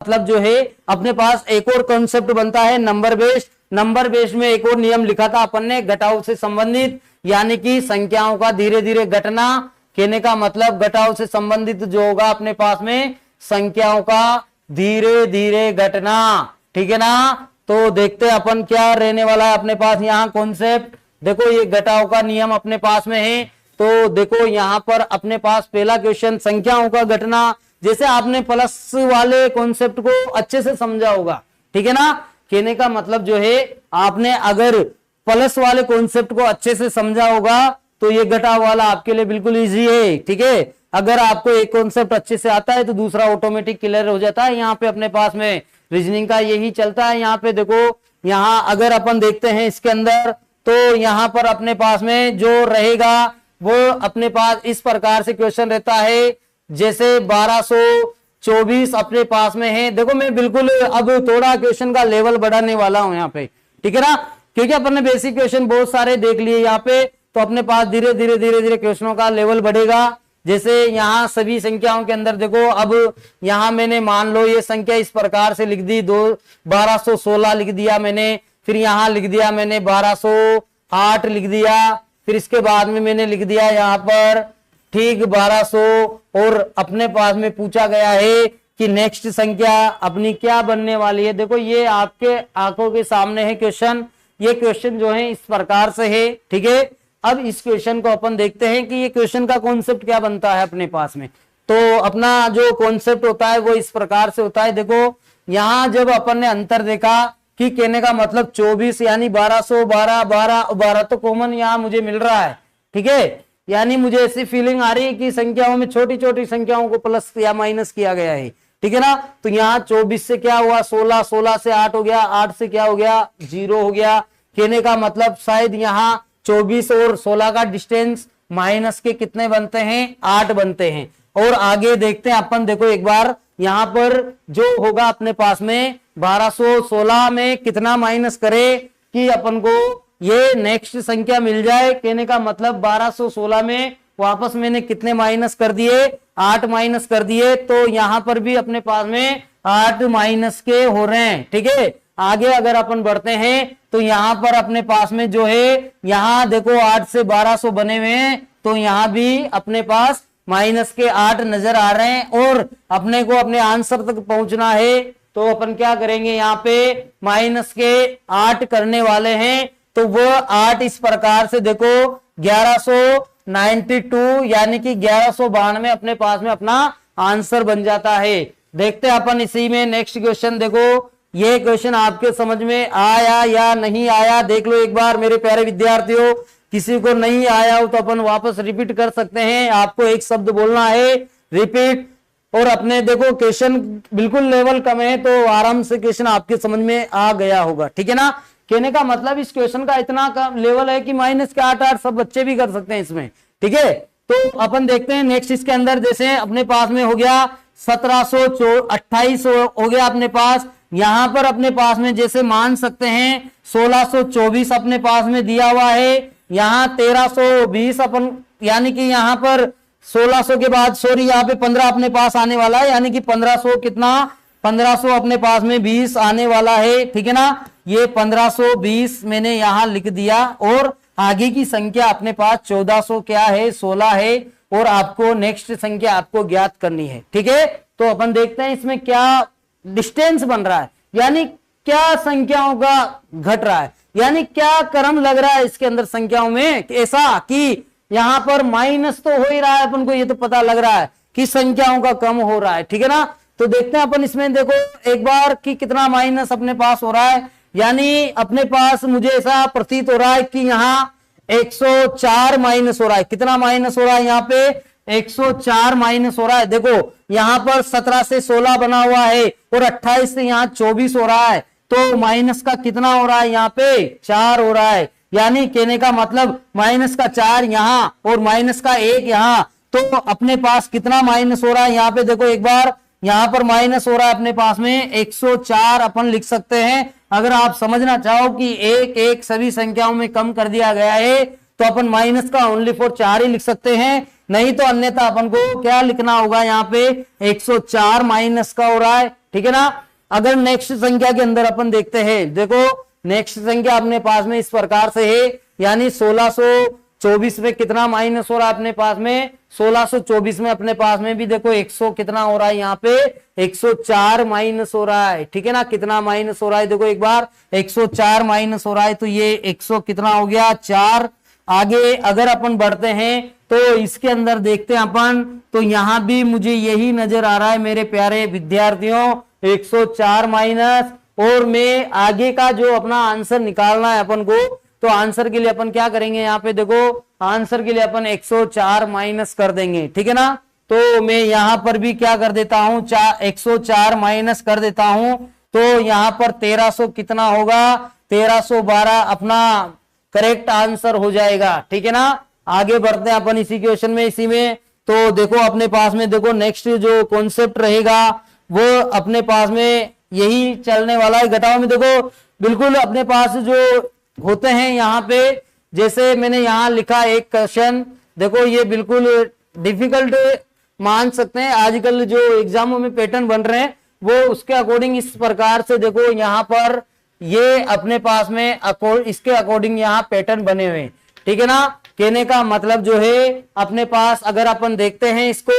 मतलब जो है अपने पास एक और कॉन्सेप्ट बनता है नंबर बेस्ड। नंबर बेस्ड में एक और नियम लिखा था अपन ने घटाव से संबंधित, यानी कि संख्याओं का धीरे धीरे घटना। कहने का मतलब घटाव से संबंधित जो होगा अपने पास में संख्याओं का धीरे धीरे घटना, ठीक है ना। तो देखते हैं अपन क्या रहने वाला है अपने पास यहाँ कॉन्सेप्ट। देखो ये घटाव का नियम अपने पास में है। तो देखो यहाँ पर अपने पास पहला क्वेश्चन संख्याओं का घटना, जैसे आपने प्लस वाले कॉन्सेप्ट को अच्छे से समझा होगा, ठीक है ना। कहने का मतलब जो है आपने अगर प्लस वाले कॉन्सेप्ट को अच्छे से समझा होगा तो ये घटाव वाला आपके लिए बिल्कुल इजी है, ठीक है। अगर आपको एक कॉन्सेप्ट अच्छे से आता है तो दूसरा ऑटोमेटिक क्लियर हो जाता है। यहाँ पे अपने पास में रीजनिंग का यही चलता है। यहाँ पे देखो, यहाँ अगर अपन देखते हैं इसके अंदर, तो यहाँ पर अपने पास में जो रहेगा वो अपने पास इस प्रकार से क्वेश्चन रहता है। जैसे 1224 अपने पास में है। देखो मैं बिल्कुल अब थोड़ा क्वेश्चन का लेवल बढ़ाने वाला हूं यहाँ पे, ठीक है ना, क्योंकि अपन ने बेसिक क्वेश्चन बहुत सारे देख लिए यहाँ पे। तो अपने पास धीरे धीरे क्वेश्चनों का लेवल बढ़ेगा। जैसे यहाँ सभी संख्याओं के अंदर देखो, अब यहाँ मैंने मान लो ये संख्या इस प्रकार से लिख दी, 1216 लिख दिया मैंने, फिर यहाँ लिख दिया मैंने 1208 लिख दिया, फिर इसके बाद में मैंने लिख दिया यहाँ पर ठीक 1200। और अपने पास में पूछा गया है कि नेक्स्ट संख्या अपनी क्या बनने वाली है। देखो ये आपके आंखों के सामने है क्वेश्चन। ये क्वेश्चन जो है इस प्रकार से है, ठीक है। अब इस क्वेश्चन को अपन देखते हैं कि ये क्वेश्चन का कॉन्सेप्ट क्या बनता है अपने पास में। तो अपना जो कॉन्सेप्ट होता है वो इस प्रकार से होता है। देखो यहाँ जब अपन ने अंतर देखा कि कहने का मतलब 24 यानी 1212 12 तो कॉमन यहाँ मुझे मिल रहा है, ठीक है। यानी मुझे ऐसी फीलिंग आ रही है कि संख्याओं में छोटी छोटी संख्याओं को प्लस या माइनस किया गया है, ठीक है ना। तो यहाँ 24 से क्या हुआ 16, 16 से 8 हो गया, 8 से क्या हो गया 0 हो गया। कहने का मतलब शायद यहाँ 24 और 16 का डिस्टेंस माइनस के कितने बनते हैं 8 बनते हैं। और आगे देखते हैं अपन, देखो एक बार यहाँ पर जो होगा अपने पास में 1216 में कितना माइनस करे कि अपन को ये नेक्स्ट संख्या मिल जाए। कहने का मतलब 1216 में वापस मैंने कितने माइनस कर दिए 8 माइनस कर दिए। तो यहाँ पर भी अपने पास में 8 माइनस के हो रहे हैं, ठीक है। आगे अगर अपन बढ़ते हैं तो यहाँ पर अपने पास में जो है यहाँ देखो 8 से 1200 बने हुए हैं, तो यहाँ भी अपने पास माइनस के 8 नजर आ रहे हैं। और अपने को अपने आंसर तक पहुंचना है तो अपन क्या करेंगे, यहाँ पे माइनस के 8 करने वाले हैं। तो वो 8 इस प्रकार से देखो 1192 यानी कि 1192 अपने पास में अपना आंसर बन जाता है। देखते हैं अपन इसी में नेक्स्ट क्वेश्चन। देखो ये क्वेश्चन आपके समझ में आया या नहीं आया देख लो एक बार मेरे प्यारे विद्यार्थियों। किसी को नहीं आया हो तो अपन वापस रिपीट कर सकते हैं। आपको एक शब्द बोलना है रिपीट। और अपने देखो क्वेश्चन बिल्कुल लेवल कम है तो आराम से क्वेश्चन आपके समझ में आ गया होगा, ठीक है ना। कहने का मतलब इस क्वेश्चन का इतना कम लेवल है कि माइनस के 8 सब बच्चे भी कर सकते हैं इसमें, ठीक है। तो अपन देखते हैं नेक्स्ट इसके अंदर। जैसे अपने पास में हो गया 1728 हो गया अपने पास। यहां पर अपने पास में जैसे मान सकते हैं 1624 अपने पास में दिया हुआ है। यहाँ 1320 अपन यानी कि यहाँ पर 1600 के बाद सॉरी यहाँ पे 15 अपने पास आने वाला है, यानी कि 1500 कितना 1500 अपने पास में 20 आने वाला है, ठीक है ना। ये 1520 मैंने यहाँ लिख दिया। और आगे की संख्या अपने पास 1400 क्या है 16 है। और आपको नेक्स्ट संख्या आपको ज्ञात करनी है, ठीक है। तो अपन देखते हैं इसमें क्या डिस्टेंस बन रहा है, यानी क्या संख्याओं का घट रहा है, यानी क्या क्रम लग रहा है इसके अंदर संख्याओं में ऐसा कि यहां पर माइनस तो हो ही रहा है, अपन को ये तो पता लग रहा है कि संख्याओं का कम हो रहा है, ठीक है ना। तो देखते हैं अपन इसमें देखो एक बार कि कितना माइनस अपने पास हो रहा है। यानी अपने पास मुझे ऐसा प्रतीत हो रहा है कि यहाँ 104 माइनस हो रहा है। कितना माइनस हो रहा है यहाँ पे 104 माइनस हो रहा है। देखो यहाँ पर 17 से 16 बना हुआ है और 28 से यहाँ 24 हो रहा है। तो माइनस का कितना हो रहा है यहाँ पे 4 हो रहा है। यानी कहने का मतलब माइनस का 4 यहाँ और माइनस का 1 यहाँ। तो अपने पास कितना माइनस हो रहा है यहाँ पे देखो एक बार, यहाँ पर माइनस हो रहा है अपने पास में 104 अपन लिख सकते हैं। अगर आप समझना चाहो कि एक एक सभी संख्याओं में कम कर दिया गया है तो अपन माइनस का ओनली फॉर 4 ही लिख सकते हैं, नहीं तो अन्यथा अपन को क्या लिखना होगा यहाँ पे 104 माइनस का हो रहा है। ठीक है ना। अगर नेक्स्ट संख्या के अंदर अपन देखते हैं, देखो नेक्स्ट संख्या अपने पास में इस प्रकार से है, यानी 1624 में कितना माइनस हो रहा है अपने पास में, 1624 में अपने पास में भी देखो 100 कितना हो रहा है यहाँ पे 104 माइनस हो रहा है, ठीक है ना। कितना माइनस हो रहा है देखो एक बार 104 माइनस हो रहा है, तो ये 100 कितना हो गया 4। आगे अगर अपन बढ़ते हैं तो इसके अंदर देखते हैं अपन, तो यहां भी मुझे यही नजर आ रहा है मेरे प्यारे विद्यार्थियों 104 माइनस, और मैं आगे का जो अपना आंसर निकालना है अपन को, तो आंसर के लिए अपन क्या करेंगे यहाँ पे देखो, आंसर के लिए अपन 104 माइनस कर देंगे, ठीक है ना। तो मैं यहां पर भी क्या कर देता हूं 104 माइनस कर देता हूं, तो यहां पर 1300 कितना होगा 1312 अपना करेक्ट आंसर हो जाएगा, ठीक है ना। आगे बढ़ते हैं अपन इसी क्वेश्चन में, इसी में तो देखो अपने पास में देखो नेक्स्ट जो कॉन्सेप्ट रहेगा वो अपने पास में यही चलने वाला है। घटाओ में देखो बिल्कुल अपने पास जो होते हैं यहाँ पे, जैसे मैंने यहाँ लिखा एक क्वेश्चन, देखो ये बिल्कुल डिफिकल्ट मान सकते हैं, आजकल जो एग्जामों में पैटर्न बन रहे हैं वो उसके अकॉर्डिंग इस प्रकार से देखो यहाँ पर ये अपने पास में इसके अकॉर्डिंग यहाँ पैटर्न बने हुए, ठीक है ना। कहने का मतलब जो है अपने पास अगर अपन देखते हैं इसको,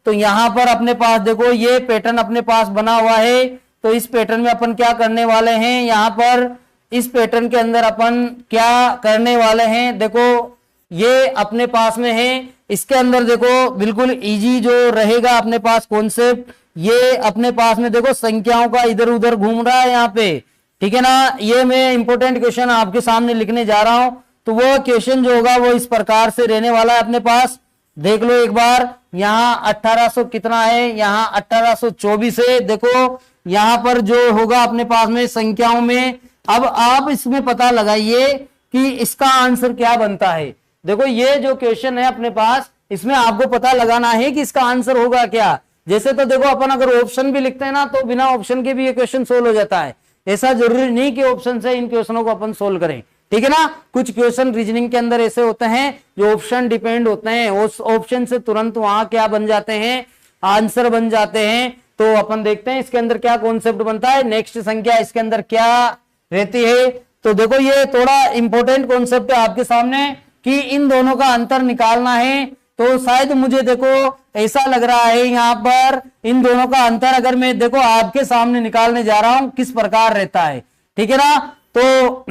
तो यहाँ पर अपने पास देखो ये पैटर्न अपने पास बना हुआ है, तो इस पैटर्न में अपन क्या करने वाले हैं, यहाँ पर इस पैटर्न के अंदर अपन क्या करने वाले हैं, देखो ये अपने पास में है, इसके अंदर देखो बिल्कुल इजी जो रहेगा अपने पास कॉन्सेप्ट, ये अपने पास में देखो संख्याओं का इधर उधर घूम रहा है यहाँ पे, ठीक है ना। ये मैं इंपॉर्टेंट क्वेश्चन आपके सामने लिखने जा रहा हूं, तो वो क्वेश्चन जो होगा वो इस प्रकार से रहने वाला है अपने पास, देख लो एक बार। यहाँ 1800 कितना है, यहाँ 1824 है, देखो यहाँ पर जो होगा अपने पास में संख्याओं में, अब आप इसमें पता लगाइए कि इसका आंसर क्या बनता है। देखो ये जो क्वेश्चन है अपने पास, इसमें आपको पता लगाना है कि इसका आंसर होगा क्या। जैसे तो देखो अपन अगर ऑप्शन भी लिखते हैं ना, तो बिना ऑप्शन के भी ये क्वेश्चन सोल्व हो जाता है, ऐसा जरूरी नहीं कि ऑप्शन से इन क्वेश्चनों को अपन सोल्व करें, ठीक है ना। कुछ क्वेश्चन रीजनिंग के अंदर ऐसे होते हैं जो ऑप्शन डिपेंड होते हैं, उस ऑप्शन से तुरंत वहां क्या बन जाते हैं, आंसर बन जाते हैं। तो अपन देखते हैं इसके अंदर क्या कॉन्सेप्ट बनता है, नेक्स्ट संख्या इसके अंदर क्या रहती है। तो देखो ये थोड़ा इंपॉर्टेंट कॉन्सेप्ट है आपके सामने कि इन दोनों का अंतर निकालना है, तो शायद मुझे देखो ऐसा लग रहा है यहाँ पर इन दोनों का अंतर अगर मैं देखो आपके सामने निकालने जा रहा हूं किस प्रकार रहता है, ठीक है ना। तो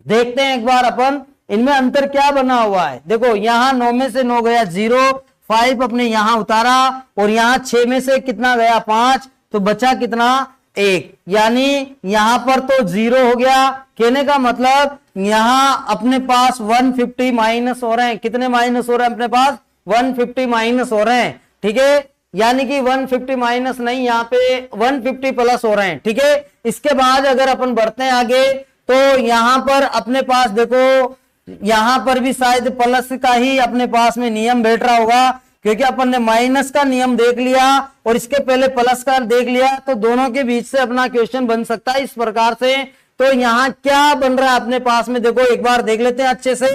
देखते हैं एक बार अपन इनमें अंतर क्या बना हुआ है। देखो यहाँ 9 में से 9 गया 0, 5 अपने यहाँ उतारा, और यहाँ 6 में से कितना गया 5, तो बचा कितना 1, यानी यहाँ पर तो 0 हो गया। कहने का मतलब यहाँ अपने पास 150 माइनस हो रहे हैं, कितने माइनस हो रहे हैं अपने पास 150 माइनस हो रहे हैं, ठीक है। यानी कि 150 माइनस नहीं, यहाँ पे 150 प्लस हो रहे हैं, ठीक है। इसके बाद अगर अपन बढ़ते हैं आगे, तो यहां पर अपने पास देखो यहां पर भी शायद प्लस का ही अपने पास में नियम बैठ रहा होगा, क्योंकि अपन ने माइनस का नियम देख लिया और इसके पहले प्लस का देख लिया, तो दोनों के बीच से अपना क्वेश्चन बन सकता है इस प्रकार से। तो यहाँ क्या बन रहा है अपने पास में, देखो एक बार देख लेते हैं अच्छे से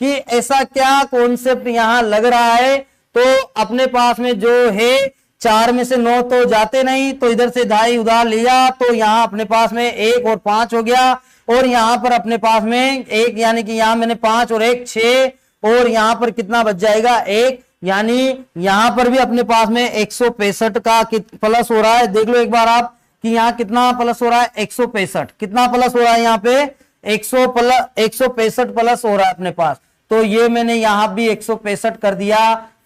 कि ऐसा क्या कॉन्सेप्ट यहाँ लग रहा है। तो अपने पास में जो है 4 में से 9 तो जाते नहीं, तो इधर से 2.5 उधार लिया, तो यहाँ अपने पास में 1 और 5 हो गया, और यहाँ पर अपने पास में 1, यानी कि यहाँ मैंने 5 और 1 6, और यहाँ पर कितना बच जाएगा 1, यानी यहाँ पर भी अपने पास में 165 का प्लस हो रहा है। देख लो एक बार आप कि यहाँ कितना प्लस हो रहा है 165, कितना प्लस हो रहा है यहाँ पे 165 प्लस हो रहा है अपने पास। तो ये मैंने यहाँ भी 165 कर दिया।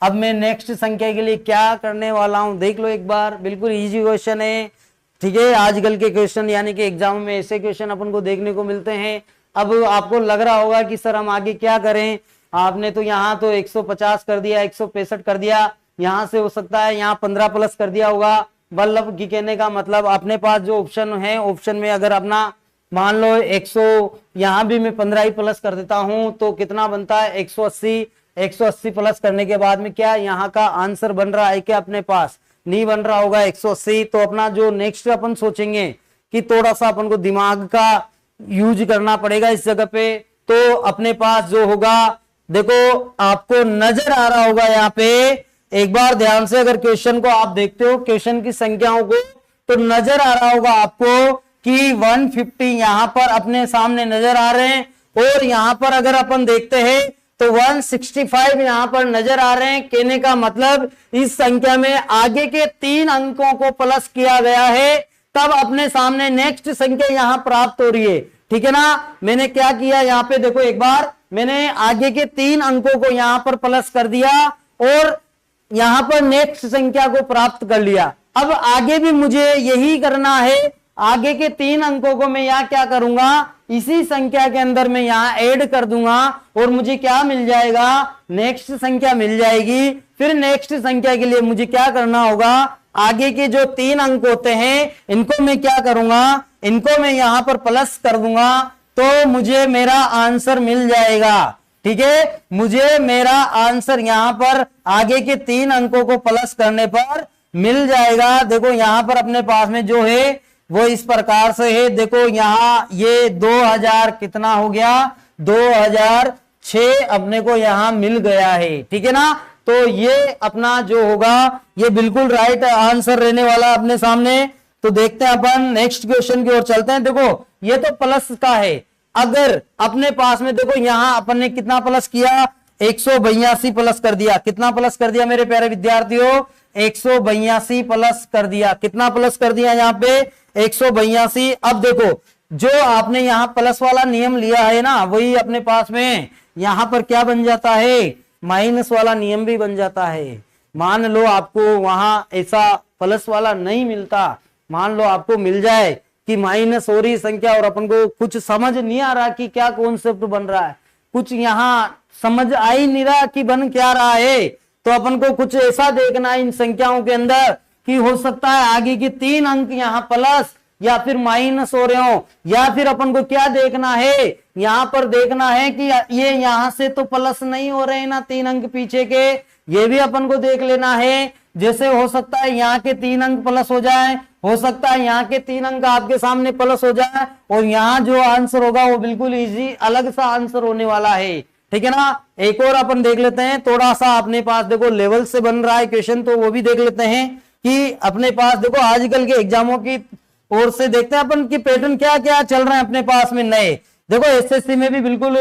अब मैं नेक्स्ट संख्या के लिए क्या करने वाला हूं, देख लो एक बार, बिल्कुल इजी क्वेश्चन है, ठीक है। आजकल के क्वेश्चन यानी कि एग्जाम में ऐसे क्वेश्चन अपन को देखने को मिलते हैं। अब आपको लग रहा होगा कि सर हम आगे क्या करें, आपने तो यहाँ तो 150 कर दिया, 165 कर दिया, यहाँ से हो सकता है यहाँ 15 प्लस कर दिया होगा। बल्लभ की कहने का मतलब अपने पास जो ऑप्शन है, ऑप्शन में अगर अपना मान लो 100, यहाँ भी मैं 15 ही प्लस कर देता हूं, तो कितना बनता है 180। 180 प्लस करने के बाद में क्या यहाँ का आंसर बन रहा है क्या, अपने पास नहीं बन रहा होगा 180। तो अपना जो नेक्स्ट अपन सोचेंगे कि थोड़ा सा अपन को दिमाग का यूज करना पड़ेगा इस जगह पे। तो अपने पास जो होगा, देखो आपको नजर आ रहा होगा यहाँ पे, एक बार ध्यान से अगर क्वेश्चन को आप देखते हो, क्वेश्चन की संख्याओं को, तो नजर आ रहा होगा आपको कि 150 यहां पर अपने सामने नजर आ रहे हैं, और यहां पर अगर अपन देखते हैं तो 165 यहां पर नजर आ रहे हैं। कहने का मतलब इस संख्या में आगे के 3 अंकों को प्लस किया गया है, तब अपने सामने नेक्स्ट संख्या यहां प्राप्त हो रही है। ठीक है ना, मैंने क्या किया यहां पे देखो, एक बार मैंने आगे के 3 अंकों को यहां पर प्लस कर दिया और यहां पर नेक्स्ट संख्या को प्राप्त कर लिया। अब आगे भी मुझे यही करना है, आगे के 3 अंकों को मैं यहां क्या करूंगा, इसी संख्या के अंदर मैं यहां ऐड कर दूंगा और मुझे क्या मिल जाएगा, नेक्स्ट संख्या मिल जाएगी। फिर नेक्स्ट संख्या के लिए मुझे क्या करना होगा, आगे के जो 3 अंक होते हैं इनको मैं क्या करूंगा, इनको मैं यहां पर प्लस कर दूंगा, तो मुझे मेरा आंसर मिल जाएगा। ठीक है, मुझे मेरा आंसर यहां पर आगे के 3 अंकों को प्लस करने पर मिल जाएगा। देखो यहां पर अपने पास में जो है वो इस प्रकार से है। देखो यहां ये 2000 कितना हो गया, 2006 अपने को यहां मिल गया है। ठीक है ना, तो ये अपना जो होगा ये बिल्कुल राइट आंसर रहने वाला अपने सामने। तो देखते हैं अपन नेक्स्ट क्वेश्चन की ओर चलते हैं। देखो ये तो प्लस का है, अगर अपने पास में देखो यहां अपन ने कितना प्लस किया, 182 प्लस कर दिया। कितना प्लस कर दिया मेरे प्यारे विद्यार्थियों, 182 प्लस कर दिया। कितना प्लस कर दिया यहाँ पे, 182। अब देखो जो आपने यहाँ प्लस वाला नियम लिया है ना, वही अपने पास में यहां पर क्या बन जाता है, माइनस वाला नियम भी बन जाता है। मान लो आपको वहां ऐसा प्लस वाला नहीं मिलता, मान लो आपको मिल जाए कि माइनस हो रही संख्या और अपन को कुछ समझ नहीं आ रहा कि क्या कॉन्सेप्ट बन रहा है, कुछ यहाँ समझ आ ही नहीं रहा कि बन क्या रहा है, तो अपन को कुछ ऐसा देखना है इन संख्याओं के अंदर कि हो सकता है आगे के 3 अंक यहाँ प्लस या फिर माइनस हो रहे हो, या फिर अपन को क्या देखना है, यहाँ पर देखना है कि ये यहाँ से तो प्लस नहीं हो रहे हैं ना 3 अंक पीछे के, ये भी अपन को देख लेना है। जैसे हो सकता है यहाँ के 3 अंक प्लस हो जाए, हो सकता है यहाँ के 3 अंक आपके सामने प्लस हो जाए, और यहाँ जो आंसर होगा वो बिल्कुल इजी अलग सा आंसर होने वाला है। ठीक है ना, एक और अपन देख लेते हैं, थोड़ा सा अपने पास देखो लेवल से बन रहा है क्वेश्चन, तो वो भी देख लेते हैं कि अपने पास देखो आजकल के एग्जामों की ओर से देखते हैं अपन की पैटर्न क्या क्या चल रहे हैं अपने पास में नए। देखो एसएससी में भी बिल्कुल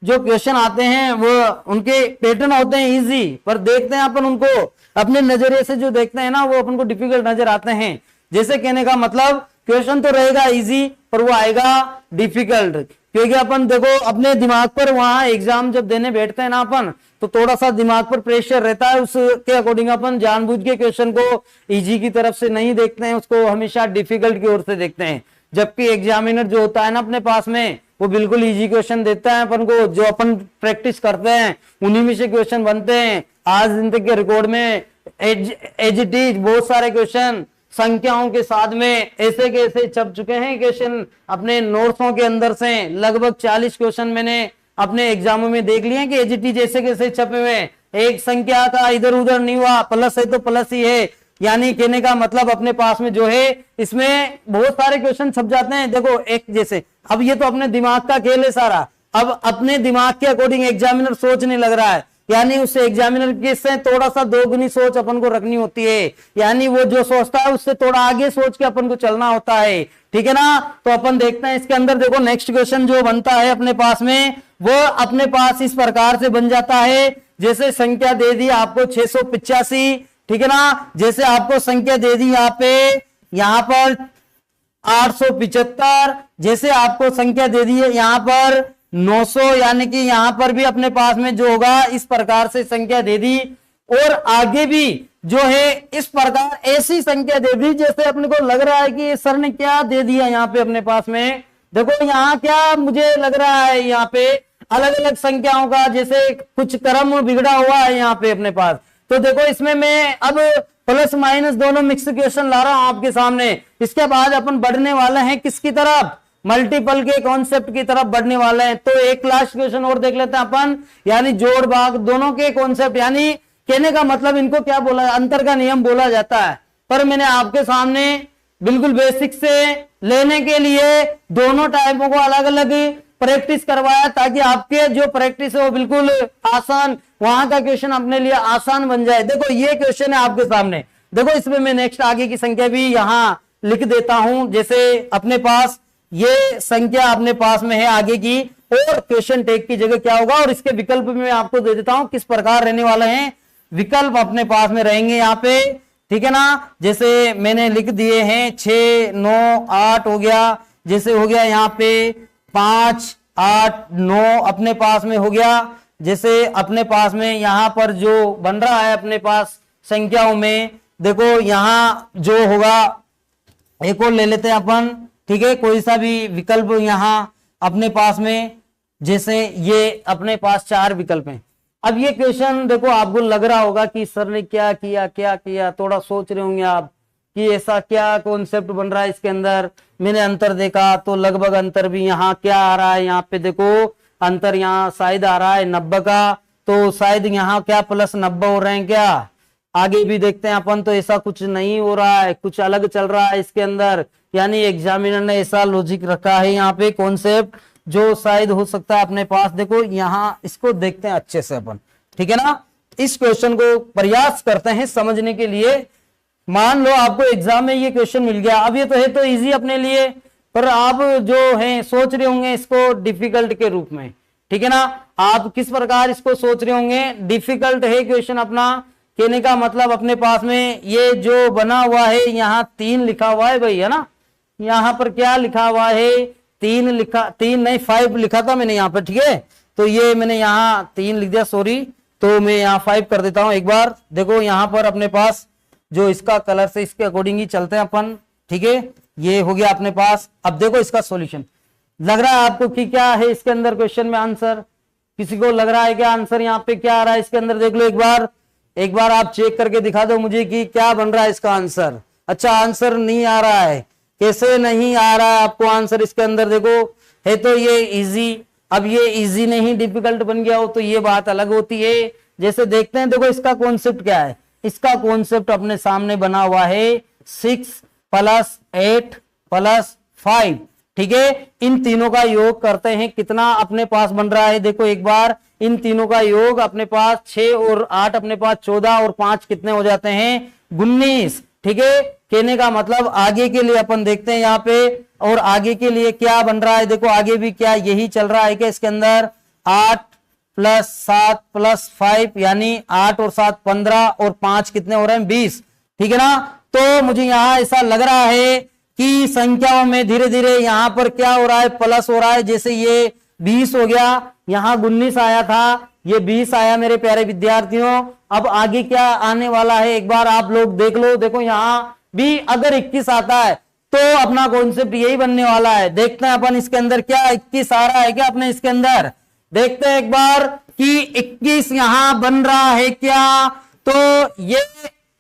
जो क्वेश्चन आते हैं वो उनके पैटर्न होते हैं इजी, पर देखते हैं अपन उनको अपने नजरिए से जो देखते हैं ना वो अपन को डिफिकल्ट नजर आते हैं। जैसे कहने का मतलब क्वेश्चन तो रहेगा इजी पर वो आएगा डिफिकल्ट, क्योंकि अपन देखो अपने दिमाग पर वहां एग्जाम जब देने बैठते हैं ना अपन, तो थोड़ा सा दिमाग पर प्रेशर रहता है, उसके अकॉर्डिंग अपन जानबूझ के क्वेश्चन को इजी की तरफ से नहीं देखते हैं, उसको हमेशा डिफिकल्ट की ओर से देखते हैं। जबकि एग्जामिनर जो होता है ना अपने पास में वो बिल्कुल इजी क्वेश्चन देता है अपन को, जो अपन प्रैक्टिस करते हैं उन्हीं में से क्वेश्चन बनते हैं। आज दिन तक के रिकॉर्ड में एज इट इज बहुत सारे क्वेश्चन संख्याओं के साथ में ऐसे के ऐसे छप चुके हैं क्वेश्चन अपने नोट्सों के अंदर से। लगभग 40 क्वेश्चन मैंने अपने एग्जामों में देख लिए कि एज इट इज जैसे कैसे छपे हुए, एक संख्या का इधर उधर नहीं हुआ, प्लस है तो प्लस ही है। यानी कहने का मतलब अपने पास में जो है इसमें बहुत सारे क्वेश्चन छप जाते हैं। देखो एक जैसे, अब ये तो अपने दिमाग का खेल है सारा, अब अपने दिमाग के अकॉर्डिंग एग्जामिनर सोचने लग रहा है, यानी उससे एग्जामिनर के से थोड़ा सा दोगुनी सोच अपन को रखनी होती है, यानी वो जो सोचता है उससे थोड़ा आगे सोच के अपन को चलना होता है। ठीक है ना, तो अपन देखते हैं इसके अंदर। देखो नेक्स्ट क्वेश्चन जो बनता है अपने पास में वो अपने पास इस प्रकार से बन जाता है, जैसे संख्या दे दी आपको 685, ठीक है ना, जैसे आपको संख्या दे दी यहाँ पर 875, जैसे आपको संख्या दे दी है यहाँ पर 900, यानी कि यहाँ पर भी अपने पास में जो होगा इस प्रकार से संख्या दे दी, और आगे भी जो है इस प्रकार ऐसी संख्या दे दी जैसे अपने को लग रहा है कि सर ने क्या दे दिया यहाँ पे अपने पास में। देखो यहाँ क्या मुझे लग रहा है, यहाँ पे अलग अलग संख्याओं का जैसे कुछ क्रम बिगड़ा हुआ है यहाँ पे अपने पास। तो देखो इसमें मैं अब प्लस माइनस दोनों मिक्स क्वेश्चन ला रहा हूं आपके सामने। इसके बाद अपन बढ़ने वाले हैं किसकी तरफ, मल्टीपल के कॉन्सेप्ट की तरफ बढ़ने वाले हैं। तो एक लास्ट क्वेश्चन और देख लेते हैं अपन, यानी जोड़ भाग दोनों के कॉन्सेप्ट, यानी कहने का मतलब इनको क्या बोला, अंतर का नियम बोला जाता है। पर मैंने आपके सामने बिल्कुल बेसिक से लेने के लिए दोनों टाइपों को अलग अलग प्रैक्टिस करवाया, ताकि आपके जो प्रैक्टिस है वो बिल्कुल आसान, वहां का क्वेश्चन अपने लिए आसान बन जाए। देखो ये क्वेश्चन है आपके सामने, देखो इसमें मैं नेक्स्ट आगे की संख्या भी यहाँ लिख देता हूं। जैसे अपने पास ये संख्या अपने पास में है आगे की, और क्वेश्चन टेक की जगह क्या होगा, और इसके विकल्प भी मैं आपको दे देता हूं किस प्रकार रहने वाले हैं। विकल्प अपने पास में रहेंगे यहाँ पे, ठीक है ना। जैसे मैंने लिख दिए हैं 6 9 8 हो गया, जैसे हो गया यहाँ पे 5 8 9 अपने पास में हो गया। जैसे अपने पास में यहां पर जो बन रहा है अपने पास संख्याओं में, देखो यहां जो होगा, एक और ले लेते हैं अपन, ठीक है, कोई सा भी विकल्प यहां अपने पास में। जैसे ये अपने पास 4 विकल्प हैं। अब ये क्वेश्चन देखो आपको लग रहा होगा कि सर ने क्या किया, थोड़ा सोच रहे होंगे आप कि ऐसा क्या कॉन्सेप्ट बन रहा है इसके अंदर। मैंने अंतर देखा तो लगभग अंतर भी यहाँ क्या आ रहा है, यहाँ पे देखो अंतर यहाँ शायद आ रहा है 90 का, तो शायद यहाँ क्या प्लस 90 हो रहे हैं क्या। आगे भी देखते हैं अपन, तो ऐसा कुछ नहीं हो रहा है, कुछ अलग चल रहा है इसके अंदर। यानी एग्जामिनर ने ऐसा लॉजिक रखा है यहाँ पे कॉन्सेप्ट, जो शायद हो सकता है अपने पास। देखो यहाँ इसको देखते हैं अच्छे से अपन, ठीक है ना। इस क्वेश्चन को प्रयास करते हैं समझने के लिए। मान लो आपको एग्जाम में ये क्वेश्चन मिल गया, अब ये तो है तो इजी अपने लिए, पर आप जो है सोच रहे होंगे इसको डिफिकल्ट के रूप में, ठीक है ना। आप किस प्रकार इसको सोच रहे होंगे, डिफिकल्ट है क्वेश्चन अपना। कहने का मतलब अपने पास में ये जो बना हुआ है यहाँ 3 लिखा हुआ है भाई, है ना। यहाँ पर क्या लिखा हुआ है, 3 नहीं 5 लिखा था मैंने यहाँ पर, ठीक है। तो ये मैंने यहाँ 3 लिख दिया, सॉरी, तो मैं यहाँ 5 कर देता हूं एक बार। देखो यहाँ पर अपने पास जो इसका कलर से इसके अकॉर्डिंग ही चलते हैं अपन, ठीक है। ये हो गया अपने पास। अब देखो इसका सॉल्यूशन, लग रहा है आपको कि क्या है इसके अंदर क्वेश्चन में आंसर, किसी को लग रहा है क्या आंसर यहाँ पे क्या आ रहा है इसके अंदर। देख लो एक बार आप चेक करके दिखा दो मुझे कि क्या बन रहा है इसका आंसर। अच्छा आंसर नहीं आ रहा है, कैसे नहीं आ रहा है आपको आंसर इसके अंदर। देखो है तो ये इजी, अब ये इजी नहीं डिफिकल्ट बन गया हो तो ये बात अलग होती है। जैसे देखते हैं, देखो इसका कॉन्सेप्ट क्या है। इसका कॉन्सेप्ट अपने सामने बना हुआ है 6 + 8 + 5, ठीक है। इन तीनों का योग करते हैं, कितना अपने पास बन रहा है। देखो एक बार इन तीनों का योग अपने पास 6 और 8 अपने पास 14 और 5 कितने हो जाते हैं 19, ठीक है। कहने का मतलब आगे के लिए अपन देखते हैं यहाँ पे, और आगे के लिए क्या बन रहा है। देखो आगे भी क्या यही चल रहा है क्या इसके अंदर, 8 + 7 + 5 यानी 8 और 7 15 और 5 कितने हो रहे हैं 20, ठीक है ना। तो मुझे यहाँ ऐसा लग रहा है कि संख्याओं में धीरे धीरे यहाँ पर क्या हो रहा है, प्लस हो रहा है। जैसे ये 20 हो गया, यहाँ 19 आया था, ये 20 आया मेरे प्यारे विद्यार्थियों। अब आगे क्या आने वाला है एक बार आप लोग देख लो। देखो यहाँ भी अगर 21 आता है तो अपना कॉन्सेप्ट यही बनने वाला है। देखते हैं अपन इसके अंदर क्या 21 आ रहा है क्या अपने इसके अंदर। देखते हैं एक बार कि 21 यहां बन रहा है क्या। तो ये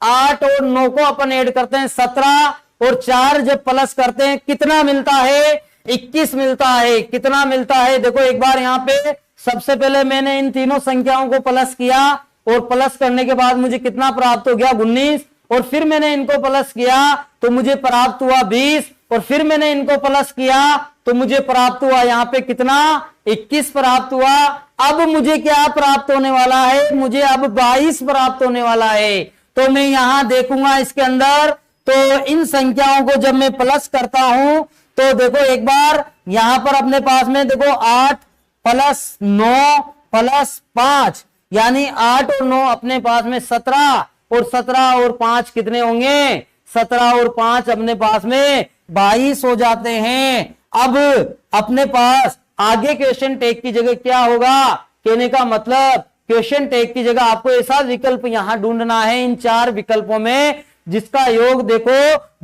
8 और 9 को अपन ऐड करते हैं 17, और 4 जब प्लस करते हैं कितना मिलता है 21 मिलता है। कितना मिलता है देखो एक बार यहाँ पे, सबसे पहले मैंने इन तीनों संख्याओं को प्लस किया, और प्लस करने के बाद मुझे कितना प्राप्त हो गया 19, और फिर मैंने इनको प्लस किया तो मुझे प्राप्त हुआ 20, और फिर मैंने इनको प्लस किया तो मुझे प्राप्त हुआ यहाँ पे कितना 21 प्राप्त हुआ। अब मुझे क्या प्राप्त होने वाला है, मुझे अब 22 प्राप्त होने वाला है। तो मैं यहां देखूंगा इसके अंदर, तो इन संख्याओं को जब मैं प्लस करता हूं तो देखो एक बार यहां पर अपने पास में देखो 8 + 9 + 5 यानी 8 और 9 अपने पास में 17, और 17 और 5 कितने होंगे 17 और 5 अपने पास में 22 हो जाते हैं। अब अपने पास आगे क्वेश्चन टेक की जगह क्या होगा, कहने का मतलब क्वेश्चन टेक की जगह आपको ऐसा विकल्प यहां ढूंढना है इन 4 विकल्पों में जिसका योग देखो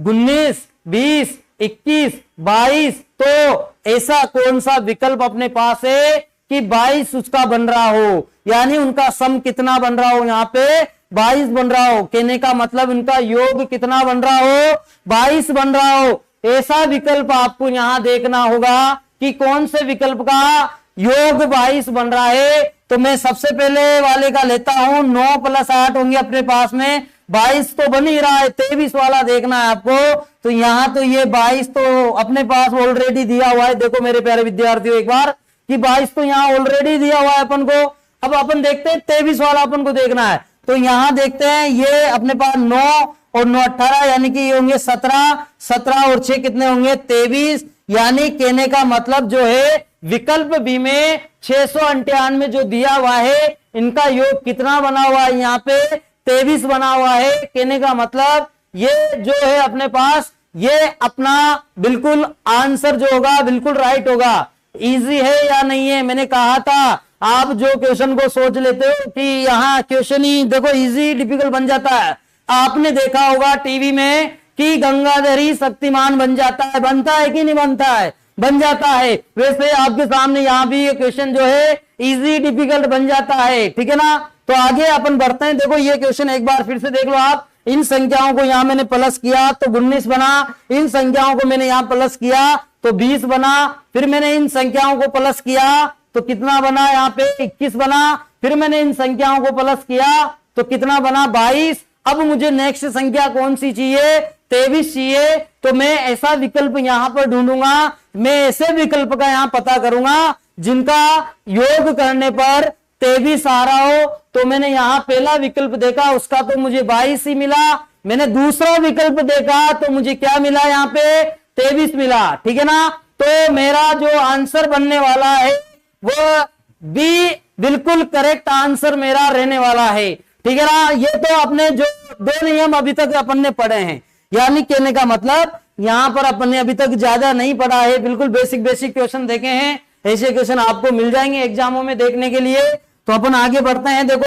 19 20 21 22। तो ऐसा कौन सा विकल्प अपने पास है कि 22 उसका बन रहा हो, यानी उनका सम कितना बन रहा हो यहाँ पे 22 बन रहा हो। कहने का मतलब इनका योग कितना बन रहा हो 22 बन रहा हो। ऐसा विकल्प आपको यहां देखना होगा कि कौन से विकल्प का योग 22 बन रहा है। तो मैं सबसे पहले वाले का लेता हूं, 9 + 8 होंगे अपने पास में 22 तो बन ही रहा है, 23 वाला देखना है आपको। तो यहां तो ये 22 तो अपने पास ऑलरेडी दिया हुआ है। देखो मेरे प्यारे विद्यार्थियों एक बार कि 22 तो यहां ऑलरेडी दिया हुआ है अपन को। अब अपन देखते हैं 23 वाला अपन को देखना है। तो यहां देखते हैं ये अपने पास 9 और 9 18 यानी कि ये होंगे 17, 17 और 6 कितने होंगे 23। यानी कहने का मतलब जो है विकल्प बी में 698 जो दिया हुआ है इनका योग कितना बना हुआ है, यहाँ पे 23 बना हुआ है। कहने का मतलब ये जो है अपने पास ये अपना बिल्कुल आंसर जो होगा बिल्कुल राइट होगा। इजी है या नहीं है, मैंने कहा था आप जो क्वेश्चन को सोच लेते हो कि यहाँ क्वेश्चन ही देखो इजी डिफिकल्ट बन जाता है। आपने देखा होगा टीवी में कि गंगाधर ही शक्तिमान बन जाता है, बनता है कि नहीं बनता है, बन जाता है। वैसे आपके सामने यहाँ भी ये क्वेश्चन जो है इजी डिफिकल्ट बन जाता है, ठीक है ना। तो आगे अपन बढ़ते हैं। देखो ये क्वेश्चन एक बार फिर से देख लो आप। इन संख्याओं को यहाँ मैंने प्लस किया तो 19 बना, इन संख्याओं को मैंने यहाँ प्लस किया तो 20 बना, फिर मैंने इन संख्याओं को प्लस किया तो कितना बना, यहाँ पे 21 बना, फिर मैंने इन संख्याओं को प्लस किया तो कितना बना 22। अब मुझे नेक्स्ट संख्या कौन सी चाहिए, 23 चाहिए। तो मैं ऐसा विकल्प यहां पर ढूंढूंगा, मैं ऐसे विकल्प का यहां पता करूंगा जिनका योग करने पर 23 आ रहा हो। तो मैंने यहां पहला विकल्प देखा उसका तो मुझे 22 ही मिला। मैंने दूसरा विकल्प देखा तो मुझे क्या मिला, यहाँ पे 23 मिला, ठीक है ना। तो मेरा जो आंसर बनने वाला है वो बी बिल्कुल करेक्ट आंसर मेरा रहने वाला है, ठीक है ना। ये तो अपने जो 2 नियम अभी तक अपन ने पढ़े हैं, यानी कहने का मतलब यहां पर अपन ने अभी तक ज्यादा नहीं पढ़ा है, बिल्कुल बेसिक बेसिक क्वेश्चन देखे हैं। ऐसे क्वेश्चन आपको मिल जाएंगे एग्जामों में देखने के लिए। तो अपन आगे बढ़ते हैं। देखो